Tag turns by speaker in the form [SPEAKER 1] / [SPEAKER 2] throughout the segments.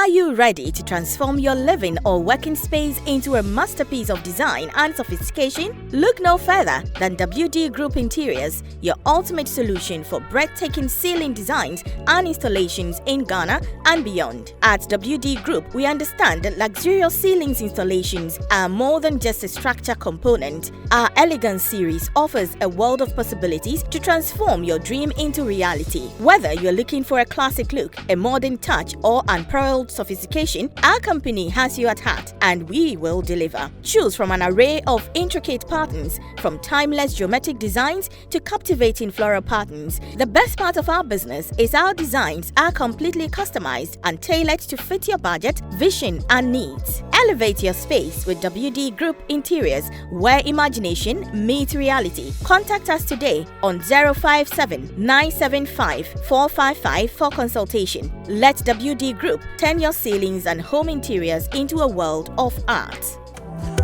[SPEAKER 1] Are you ready to transform your living or working space into a masterpiece of design and sophistication? Look no further than WD Group Interiors, your ultimate solution for breathtaking ceiling designs and installations in Ghana and beyond. At WD Group, we understand that luxurious ceilings installations are more than just a structure component. Our Elegance series offers a world of possibilities to transform your dream into reality. Whether you're looking for a classic look, a modern touch, or unparalleled sophistication, our company has you at heart and we will deliver. Choose from an array of intricate patterns, from timeless geometric designs to captivating floral patterns. The best part of our business is our designs are completely customized and tailored to fit your budget, vision, and needs. Elevate your space with WD Group Interiors, where imagination meets reality. Contact us today on 057-975-455 for consultation. Let WD Group turn your ceilings and home interiors into a world of art.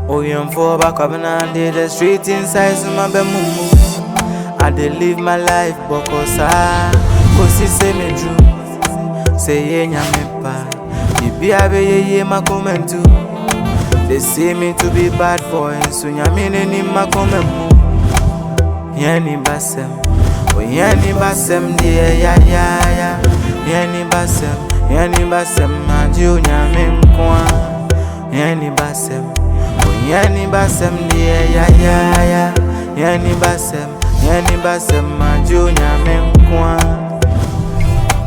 [SPEAKER 2] The street inside I dey live my life because I say me true. Say ye nyamepa. Ibi abeye ma comment too. They say me to be bad boy, so nyamine ni ma comment mu. Yani basem, oh yani basem die ya. Yani basem manju nyame nkwa. Yani basem, oh yani basem die ya. Yani basem manju nyame nkwa.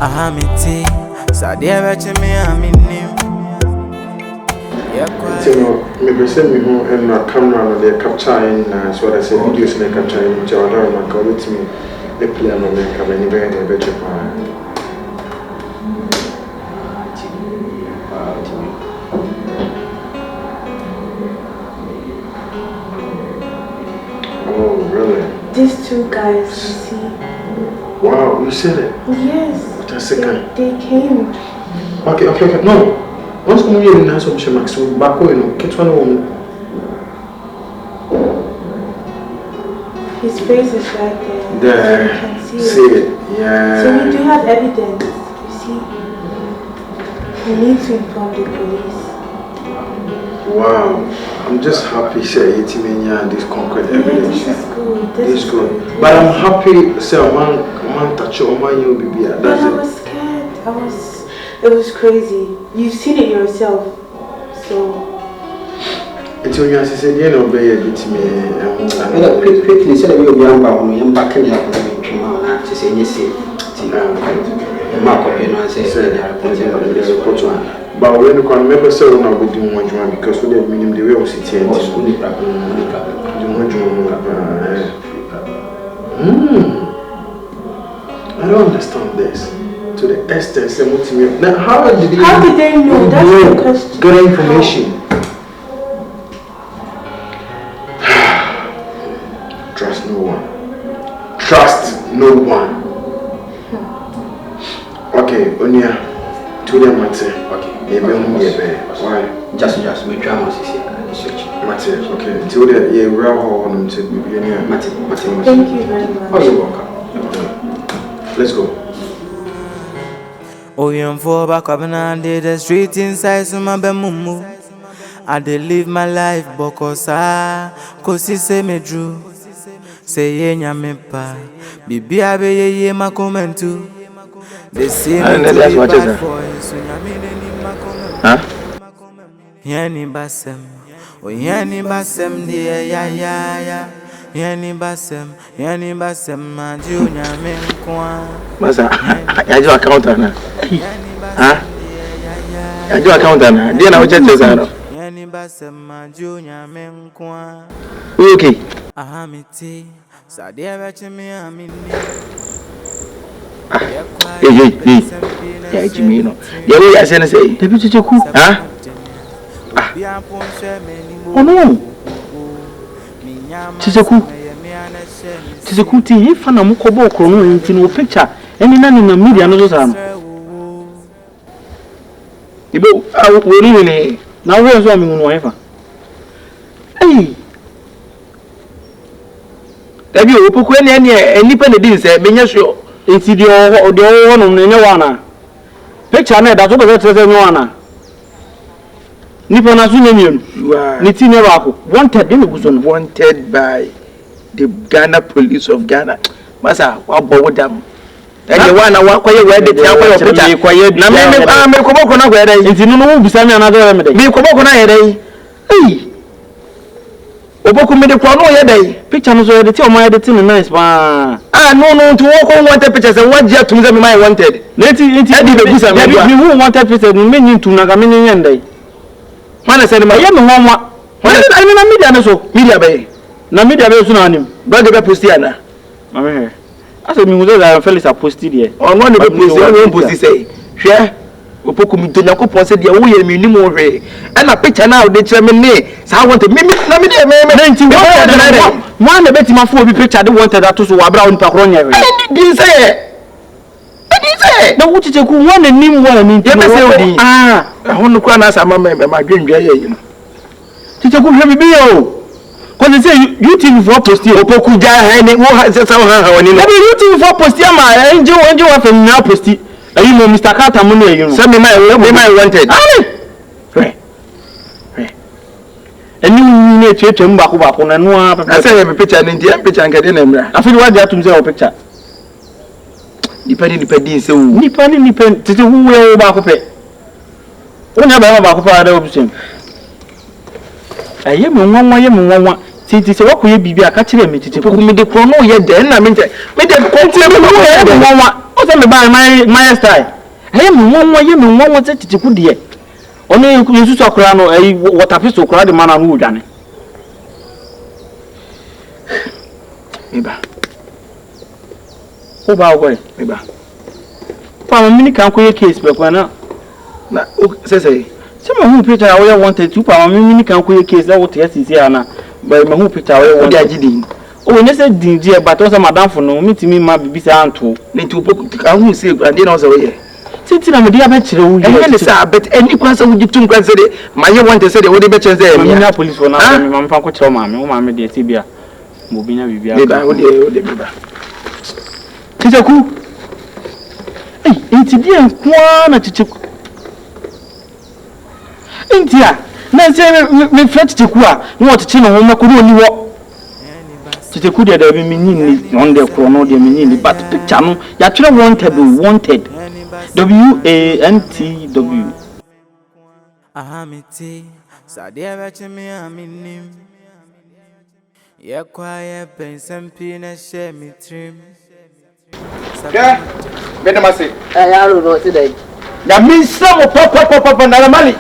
[SPEAKER 2] Ahamiti sadia bache me aminim.
[SPEAKER 3] Maybe send me home and my camera and they're capturing so I say videos and they're capturing which I don't know call it me they play on my camera and they better Oh really?
[SPEAKER 4] These two guys, you see.
[SPEAKER 3] Wow, you said it?
[SPEAKER 4] Yes.
[SPEAKER 3] What a second.
[SPEAKER 4] They came.
[SPEAKER 3] Okay. No. Once you hear the nice of Max, so back you know, get one home.
[SPEAKER 4] His face is right there.
[SPEAKER 3] There.
[SPEAKER 4] You can see
[SPEAKER 3] it. Yeah.
[SPEAKER 4] So we do have evidence, you see. We need to inform the police.
[SPEAKER 3] Wow. I'm just happy say Itimenya and this concrete evidence.
[SPEAKER 4] This is good. This is good.
[SPEAKER 3] But I'm happy say man touch your man you be
[SPEAKER 4] But I was scared. It was crazy. You've seen it yourself. So
[SPEAKER 3] it's when you say you know be a bit me
[SPEAKER 5] quickly say we be amba on yam back in ya to say yes
[SPEAKER 3] but when you can remember say we not be doing one because we didn't mean the way we sit here. I don't understand this. To the extent now how did they
[SPEAKER 4] know? That's the question.
[SPEAKER 3] Get information. Trust no one. Okay, Onya, to them matter.
[SPEAKER 5] Okay.
[SPEAKER 3] Why?
[SPEAKER 5] Just we drama
[SPEAKER 3] Matter. Okay. To the we're all on to be
[SPEAKER 4] Thank you very much.
[SPEAKER 5] Oh, you're welcome.
[SPEAKER 3] Let's go.
[SPEAKER 2] Oh, young for back up and the street inside so my bemumu. I dey live my life because I say me true. Say ye nyamepa. Bibi abeye ma comment too. They say me to be bad boy, so nyamine ni ma comment.
[SPEAKER 5] Huh?
[SPEAKER 2] Yani basem die ya. Yani basem manju nyame nkwa.
[SPEAKER 5] Masa, yajo accountant na. Ah? Yajo accountant na. Dia na wo cheche sana.
[SPEAKER 2] Yani basem manju nyame nkwa.
[SPEAKER 5] Okay.
[SPEAKER 2] Ahamiti sadia bache me amini.
[SPEAKER 5] Hey. Ya Jimmy no. Ya wo ya say say. Debi Kyekyeku. Ah? Oh no. Kyekyeku ti he fa na mukobo okro no nti no picture eni na na media no so sa no. Ibo we ni na wo so ami no efa. Hey. Debi o poku eni enipa na din se benya so enti de o no nya wana. Picture na da so be tete nya wana. Nipa na so nyem. Ni ti ne ba ko. Wanted dey go so no.
[SPEAKER 2] Wanted by the Ghana Police of Ghana. Masa wa bowo dam. Ene wa na wa koye we de ti akoye picture. Na me ko boko na ko dai.
[SPEAKER 5] Nti no wo bisa me another me dai.
[SPEAKER 2] Me ko boko na ye dai. Eh. Oboku me de ko no ye dai.
[SPEAKER 5] Picture no so ye de ti o ma ye de ti nice pa.
[SPEAKER 2] Ah no to wo ko wanted pictures and what je tum say me my wanted.
[SPEAKER 5] Nti
[SPEAKER 2] e di be bisa me.
[SPEAKER 5] Me who wanted picture me nyi tum na ka me nyi ndai.
[SPEAKER 2] Mana say me
[SPEAKER 5] ye me honwa. Wani na media no so.
[SPEAKER 2] Media be.
[SPEAKER 5] Na media be so na anim.
[SPEAKER 2] Ba de be post ana.
[SPEAKER 5] Mame. Asa mi nguzo la Felix a posted here.
[SPEAKER 2] On one be post, on post say. Hwe. Opoku mi to Yakopon say de wo ye mi ni mo hwe. E na picture na de kire me ne. Sa want me na me de me.
[SPEAKER 5] Na nti mo na beti ma fo obi picture de wanted that so wa bra on pakro nya we.
[SPEAKER 2] Din say.
[SPEAKER 5] Na wo chiche ku wona nim wa ni nti.
[SPEAKER 2] Ye be say odi.
[SPEAKER 5] Ah,
[SPEAKER 2] hono kwa na sa mama me ma dwendwe ye yi no.
[SPEAKER 5] Chiche ku hwe bibi o. Ko they say you think for post here
[SPEAKER 2] Opoku ja ha ni wo ha say ha woni no.
[SPEAKER 5] Na be you think for post here ma enje wa fa na post. Ayi mo Mr. Carter mo no you know.
[SPEAKER 2] Say me my wanted.
[SPEAKER 5] Ani. Hwe. Eni ni etwetwe mbako na no a.
[SPEAKER 2] I say me picture ni ntia picture nkade na mra.
[SPEAKER 5] Afidi wa dia tum say o picture.
[SPEAKER 2] Nipa din say wo.
[SPEAKER 5] Nipa tete hu we ba ko pe. Onya ba ko pa da obusem. Aye me nwanwa tete se wakoye bibia ka kire me tete
[SPEAKER 2] ko me de ko no ye de na me de ko tie me no ye
[SPEAKER 5] nwanwa o se me ba my style. Aye me nwanwa tete ku de. Ono yesu akura no ayi water piece okura de mana no odwane.
[SPEAKER 2] Eba.
[SPEAKER 5] Ko ba wo
[SPEAKER 2] eba.
[SPEAKER 5] Pa mini kan ko ye case be kwa na
[SPEAKER 2] o say
[SPEAKER 5] Some who picture I wanted to power mini can create case that what yes is here now. But my who picture I wanted. Oh, you said dear, but also madam for no meet me my baby to need to book who say and then also here. Sitting on the dear betcher who but any question would you to consider my want to say the only betcher there. I'm police for now. I'm from Coach Mamma, oh, mamma, dear Tibia. Mobina Vivia. Tis a cool. It's a dear one at India, na say me fetch Tikua, no to chino home could only walk. Tikudia de Minini on the chrono de Minini, but the channel, Yatra wanted. WANTW.
[SPEAKER 2] Ahamiti, Sadia Bachemi, Aminim. Ye quiet, Benson Pina, share me trim. Yeah, Benamasi,
[SPEAKER 6] I don't know today.
[SPEAKER 2] That means some pop and Alamali.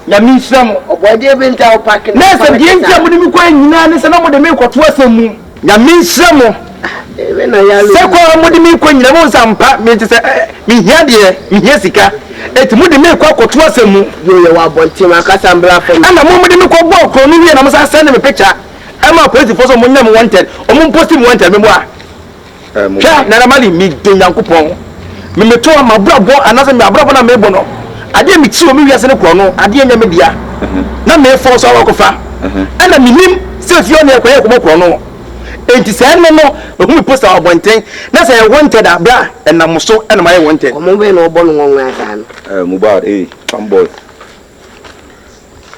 [SPEAKER 2] Ya misram
[SPEAKER 6] obode bi nta opak
[SPEAKER 2] na se die ntia mo de mi kwa nyina ne se na mo de mi kwoto asemu ya misram
[SPEAKER 6] e na ya lo
[SPEAKER 2] se kwa mo de mi kwa nyina mo sampa me te se mi hia de mi hia sika eti mo de mi kwa kwoto asemu
[SPEAKER 6] yo ye wa bonti ma kasa mbra fam
[SPEAKER 2] ana mo de mi kwa bo ko no wie na mo sa send me picture am a police for so mo nyam wanted o mo post me wanted me mo a sha na mali mi de nyankopon me meto ma brabo anase me abrabo na me bo no ade mi ti o mi wiase ne kro no ade nya me dia na me fo so akofa ana minim se fio na ekoye ko kro no enti se no no o mi post our bonten na se wanted abra enam so na my wanted
[SPEAKER 6] o mo be no bo no nwa asa no
[SPEAKER 7] Mubad fanboy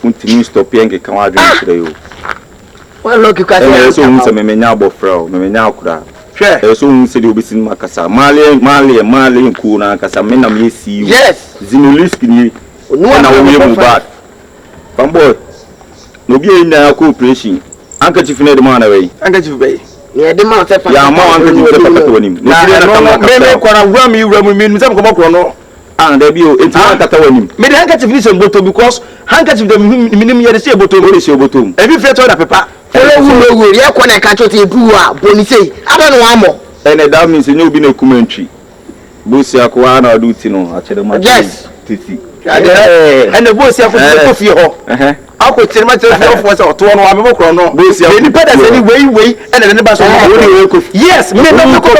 [SPEAKER 7] untimi stop yenge kan wa dwen kire yo
[SPEAKER 6] wa lo ki ka
[SPEAKER 7] so unse me menya abofra o me menya akura
[SPEAKER 2] hwe
[SPEAKER 7] so unse de obisin makasa mali nku na kasa me na me see
[SPEAKER 2] yes
[SPEAKER 7] zinulisk ni na wo ye Mubad fanboy no bi ina cooperation anka chief na de ma na wey
[SPEAKER 2] anka chief bay
[SPEAKER 6] ne de ma se fa
[SPEAKER 7] ya ma anka chief se pakata wanim
[SPEAKER 2] na me ko na wura mi se ko kro no
[SPEAKER 7] and there be enti ankata wanim
[SPEAKER 2] me de handkerchief ni se boto because handkerchief de minim ye de se boto
[SPEAKER 7] o de se boto
[SPEAKER 2] ebi fe to da pepa
[SPEAKER 6] wo ye ko na ka chote bu a boni sei aba no amo
[SPEAKER 7] ene that means you be na kumentri bosi akwa na duty no a chere ma
[SPEAKER 2] yes
[SPEAKER 7] titi
[SPEAKER 2] ene bosi akwa ko fie ho akwa chere ma chere fie ho se oto no amebo kro no
[SPEAKER 7] bosi
[SPEAKER 2] akwa ni peda se ni wei ene ne ba so wo ko yes me no ko ko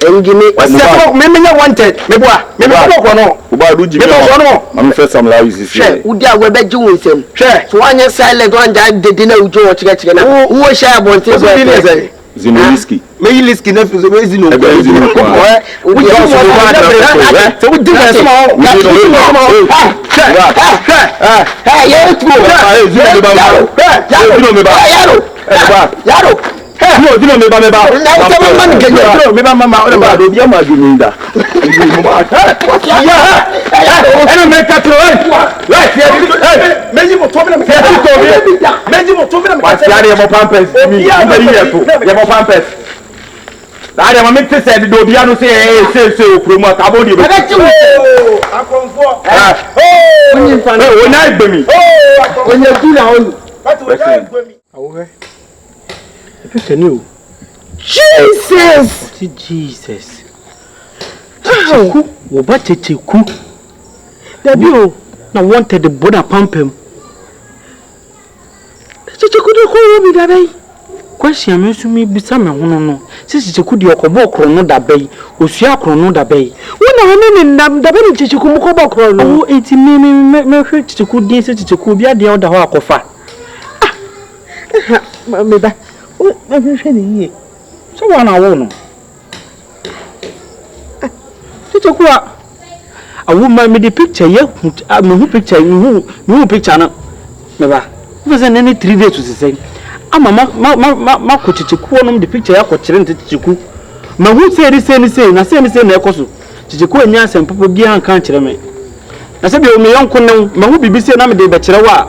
[SPEAKER 6] engine
[SPEAKER 2] wase me menya wanted me boa me ko no
[SPEAKER 7] Mubad ji me no am first some la use
[SPEAKER 6] she udi agwe be ji wonsem
[SPEAKER 2] she
[SPEAKER 6] so anya silent one ja dedi na ujo wo chike na wo sha bonte
[SPEAKER 2] so be
[SPEAKER 7] Zinuliski
[SPEAKER 2] me liski na fi so be zinu
[SPEAKER 7] ebe zinu ko
[SPEAKER 2] we just so we do
[SPEAKER 7] That am make said the Dobiano say promote about you. I come for when I be me. When you do now.
[SPEAKER 5] Jesus. Wo ba Kyekyeku. Dabi o na wanted the bona pampem. Kyekyeku de ko bi dabai. Question me so me bisa me hono no. Kyekyeku de okobo kro no dabai. Osua kro no dabai. Wona hono ni ndam dabai ni Kyekyeku mu kobo kro no. O enti me hwe Kyekyeku din se Kyekyeku bia de oda ho akofa. Ah. Me ba. O me hwe ni ye. So wana wo no. Kyekyeku a woman me the picture ye me who picture me picture na me ba. Wo se nene 3 days to say. Ama ma ko Kyekyeku no the picture ya ko kire nte Kyekyeku. Ma hu say na ekoso. Kyekyeku anya asem papa bia an kan kire me. Na se bi o me yonko no ma hu bibi say na me de be kire wa.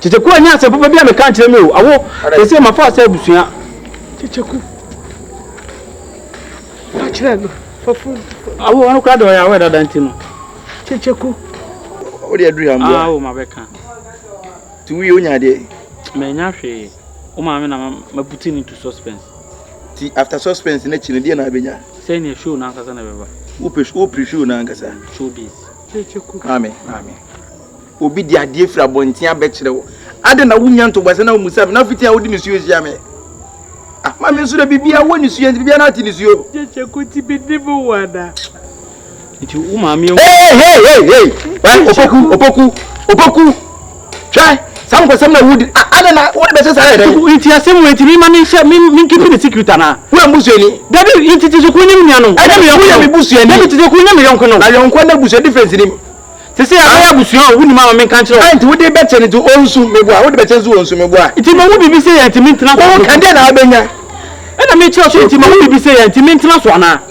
[SPEAKER 5] Kyekyeku anya asem papa bia me kan kire me o. Awo e say ma fa say busua. Kyekyeku. Fa kire no. Awo anu kra do ya we dada ntino. Kyekyeku.
[SPEAKER 7] O de aduru am.
[SPEAKER 5] Ah o ma beka.
[SPEAKER 7] Tu wi onya de.
[SPEAKER 5] Me nya hwe. O ma me na ma put into suspense.
[SPEAKER 7] Ti after suspense na chine de na abenya.
[SPEAKER 5] Say na show na nkasa na beba.
[SPEAKER 7] O pre-show na nkasa.
[SPEAKER 5] Showbiz.
[SPEAKER 7] Kyekyeku. Amen. Obi di ade fra bontia be kire wo. Ade na wunya nto gbase na wo musa na fitia wo di misuo sia me. Ah, ma me so da bibia wo ni suo bibia na ati ni suo.
[SPEAKER 5] Kyekyeku ti be devo wada. Iti o ma me.
[SPEAKER 7] Hey. Opoku. Try. Some go some na wood. Ade na wo be say say.
[SPEAKER 5] Iti asem we ti mi ma me keep the secret na.
[SPEAKER 7] Wo musuo ni.
[SPEAKER 5] Dabi iti Kyekyeku nyim nya no.
[SPEAKER 7] Ade me wo me busuo ni.
[SPEAKER 5] Dabi Kyekyeku nyim yonko no.
[SPEAKER 7] Na yonko na busuo difference ni.
[SPEAKER 5] Sese ya busuo o wuni ma me kan kire.
[SPEAKER 7] Anti wo de be che ni to onsu meboa. Wo de be che nsu onsu meboa.
[SPEAKER 5] Iti ma wo bibi say ya ti mintina ko.
[SPEAKER 7] Wo kan de na abenya.
[SPEAKER 5] Ena me kire so iti ma wo bibi say ya ti mintina so ana.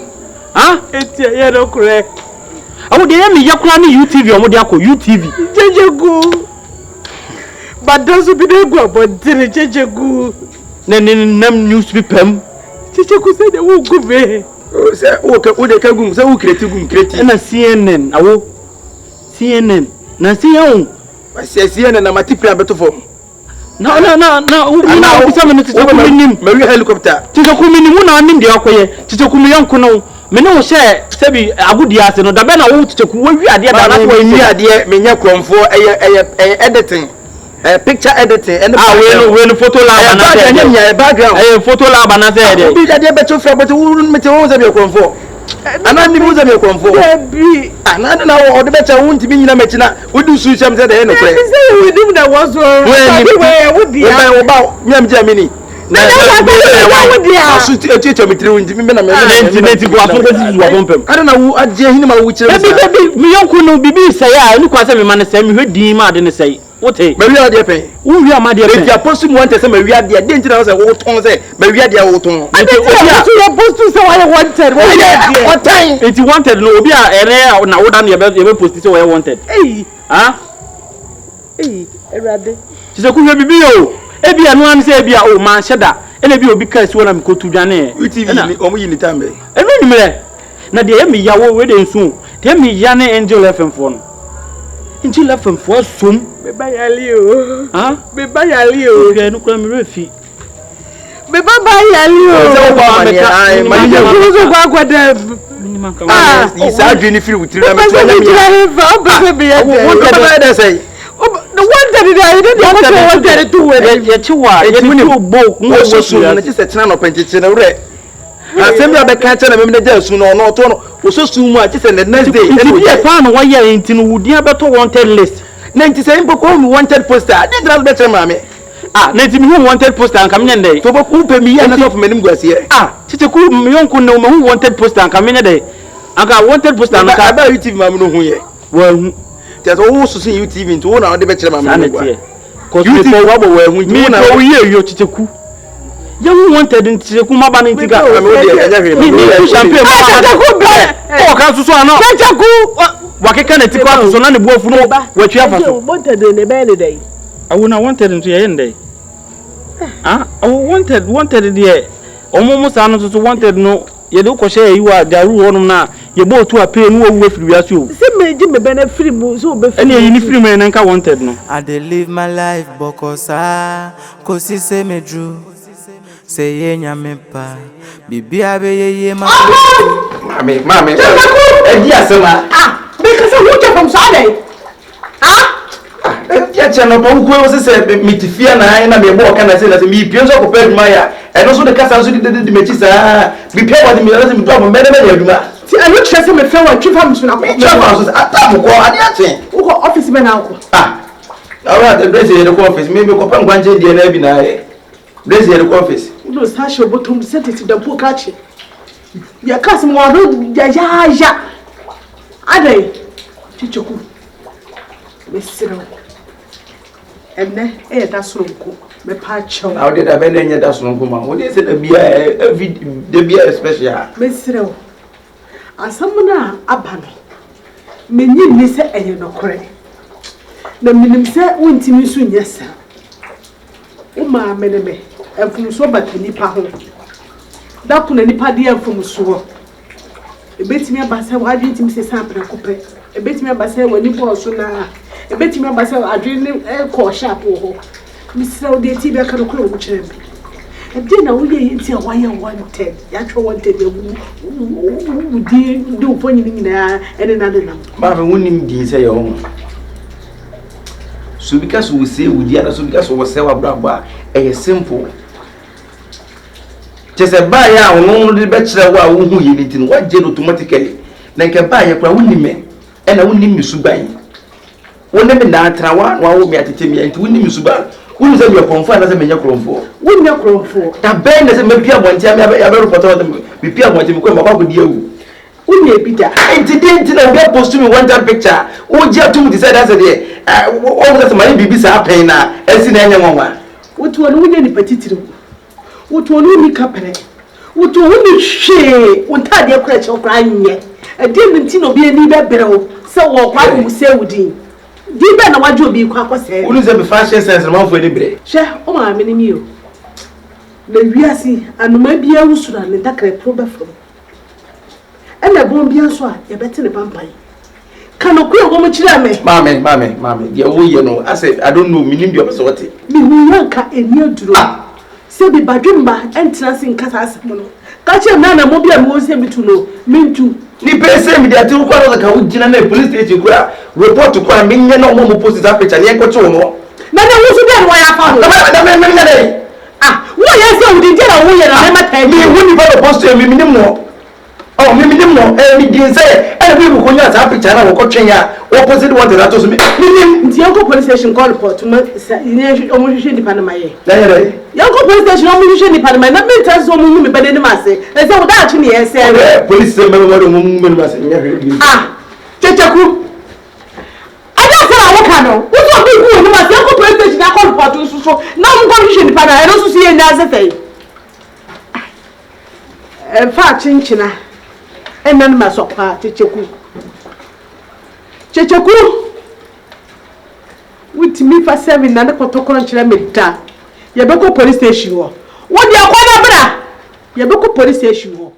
[SPEAKER 5] Ha? Iti ya no correct. Awu de ya me yakura ni UTV o mo de akọ UTV. Kyekyeku. But does be the go but the Kyekyeku. Nam newspaper. Kyekyeku say they will go be.
[SPEAKER 7] O say o de kagum say o kreti gum kreti.
[SPEAKER 5] Na CNN awo. CNN. Na CNN.
[SPEAKER 7] Wa CNN na matipia beto form.
[SPEAKER 5] Na o bisa me no Kyekyeku minim.
[SPEAKER 7] Ma wi helicopter.
[SPEAKER 5] Kyekyeku minim na nim de akoye. Kyekyeku mi yanko no. Me no share sebi agudi ase no da be na wo Kyekyeku wo wi ade da na
[SPEAKER 7] wo wi ade me nya kromfo editing. Picture editing and
[SPEAKER 5] when photo lab background photo lab na say dey
[SPEAKER 7] bi dey beto fra but we me te won say be konfo ana ni mo say be konfo
[SPEAKER 5] bi
[SPEAKER 7] ana na o de becha won ti bi nyina machina we do su cham say dey no kre
[SPEAKER 5] say we dim that was we would be
[SPEAKER 7] we ba nyam jamini na asu ti mitri won ti me na me
[SPEAKER 5] internet go aso dey su wa pompem
[SPEAKER 7] ana na wo agye hini ma wo kire
[SPEAKER 5] bi mi yonko no bibi say ya ni kwa say me man say me hwedin ma de ne say what eh
[SPEAKER 7] me wi ade pen
[SPEAKER 5] wo wi amade pen
[SPEAKER 7] if you apostle want say me wi ade de ntina say wo ton say me wi ade wo ton
[SPEAKER 5] enti obi a apostle say why wanted
[SPEAKER 7] what time
[SPEAKER 5] enti wanted no obi a ere na wo dan ye be post say why wanted ha erade Kyekyeku hwe bibi o ebi anu am say ebi a o man sheda ene bi obi ka si wona me kotu dwane
[SPEAKER 7] UTV ni omo yi ni tambe
[SPEAKER 5] enu ni mele na de emi yawo we de nsu de emi ya ne Angel FM fo no Angel FM fo som be ba yali o be ba yali o hwe nu kura mi refi be ba yali o
[SPEAKER 7] se wo ba me ai mani ya
[SPEAKER 5] so kwa kwada minimum kan
[SPEAKER 7] isa adwini firi wutiri na me to na me
[SPEAKER 5] ya
[SPEAKER 7] wo de say
[SPEAKER 5] the one that I didn't want to do with it. You book no
[SPEAKER 7] so na ti se tena no pencheche na wure asem ya be ka cha na me na su no no to no wo so su mu a ti se the next day
[SPEAKER 5] e wo ye pa no wa ye ntinu wudi abeto wanted list
[SPEAKER 7] na nti se mpo ko mi wanted poster dey dra be che ma me
[SPEAKER 5] na nti mi wanted poster an kam nyende
[SPEAKER 7] to bo ku pe mi ye na so manim guasie
[SPEAKER 5] Kyekyeku mi yonko no ma wanted poster an kam nyende aka wanted poster an ka
[SPEAKER 7] ba UTV ma no hu ye
[SPEAKER 5] wa hu
[SPEAKER 7] There's also see you TV into one hour the better man.
[SPEAKER 5] Cause you think what we were me na we hear you Kyekyeku. You wanted in Kyekyeku ma ba na ntiga. Me champagne ma. O kan so ano. Kyekyeku wakeka na tikwa so na ne buafu no watwi afa so.
[SPEAKER 8] Wanted in the bed day.
[SPEAKER 5] I wona wanted into ye ndey. Ah, I wanted there. Omomo sa no so wanted no. Ye do ko share you are daru wonum na ye bo to apay no wu afiri wiase o.
[SPEAKER 8] Se meji me bena free mu so be free.
[SPEAKER 5] Ene yi ni free me na nka wanted no.
[SPEAKER 2] I dey live my life bokosa kosi se medru say ye nyame pa bibia be ye ma
[SPEAKER 7] Mami e di asema
[SPEAKER 8] Because who came from Sunday?
[SPEAKER 7] ya chano pa uko wo se mitifia na me bo kana se na se mi pienso ko pe duma ya e no so de kasa so de mechi sa bi pia wa de mi na se mi do am me na me aduma
[SPEAKER 8] ti anu chese me fe wa twifa mso na ko
[SPEAKER 7] twifa so atam ko ade aten
[SPEAKER 8] uko office be na ko
[SPEAKER 7] awa de brace de office me ko pa ngwanje de na bi na brace de office
[SPEAKER 8] no sa she bottom set it da po kache ya kasi mo do ya adai Kyekyeku me siro enne da sonko me pa chew
[SPEAKER 7] na odi da be na nya da sonko ma odi se da bia every de bia special
[SPEAKER 8] me siro asamuna abano me nyim ni se eye no kore na minim se wontimi so nyesa o ma me ne me enfumso batani pa ho da kuna nipa de enfumso ebetimi abasa wadwe ntimi se sampre kopɛ ebetimi abasa wani pɔso na ebetimi abasa adwene ko sharp ho misra de ti be ka no kro wo kyerɛ me ede na wo ye nti a wayɛ wanted ya twa wanted wo di do fonyi nyina ene na de nam
[SPEAKER 7] ba me wonim di sɛ yɛ ho so because we say we di ana so because we say wa braba e simple Chese ba ya onu de be kire wa wo hu yini tin wa je automatically na nke ba ya kwa woni me e na woni mi suban woni me na atra wa wo mi atete mi enti woni mi suban woni se mi konfo na se me nya kromfo
[SPEAKER 8] woni kromfo
[SPEAKER 7] ta be na se me pia bonti am ya be report wa me pia bonti mi ko ma ba di ewu
[SPEAKER 8] woni ebida
[SPEAKER 7] enti de enti na be post me one time picture wo je atum di say that say there wo se ma bibi sa pen na esi na enya nwanwa
[SPEAKER 8] wotu woni ni patitiri wotu ni kapere wotu ni hwe wontade akura che okura anye ade minti no bi ani bebere wo se wo kwa mu se wudi di be na wajo bi kwa akose
[SPEAKER 7] woni se be fashion sense man fo ni bre
[SPEAKER 8] hwe o ma me ni mi o na wiasi anuma bia wusura ne takre probe from ena bon bia so a ye bete ne pampai kanokwe wo mo kire me mame
[SPEAKER 7] dia wo ye no I say I don't know minim dia so what
[SPEAKER 8] mi hu yanka eni aduro se bi badwemba entra sin kasa asemo no ka che na mo bia mo se bitu no mintu
[SPEAKER 7] ni pese mi dia ti ko no ka ugina na police station kura report ko mi nye na mo post that picture ne enko che wo no
[SPEAKER 8] na wo so bia no ya fa no
[SPEAKER 7] da me ne
[SPEAKER 8] wo ye se wo di na wo ye na ma ta
[SPEAKER 7] mi wo ni ba post mi nim no oh mi dim no mi din say e bi ko nya that picture na wo ko twen ya opposite want that to me nim
[SPEAKER 8] nti yanko police station call report ma ni o mo hwehwe nipa na maye
[SPEAKER 7] na ye
[SPEAKER 8] yanko police station o mo hwehwe nipa na maye na me ta so mo mu me bade ni ma se e se wo da achi ni ye se
[SPEAKER 7] police say me mo mu ma se nya hwe
[SPEAKER 8] Kyekyeku ada se na wo ka no wo so bi ku ni ma se yanko police station na call report so na mo ko hwehwe nipa na e no so si ye nya se fei fa chinchina enan ma sokwa Kyekyeku with me for 7 na kotokoro nkyere meta ye be ko police station wo dia kwa na bra ye be ko police station wo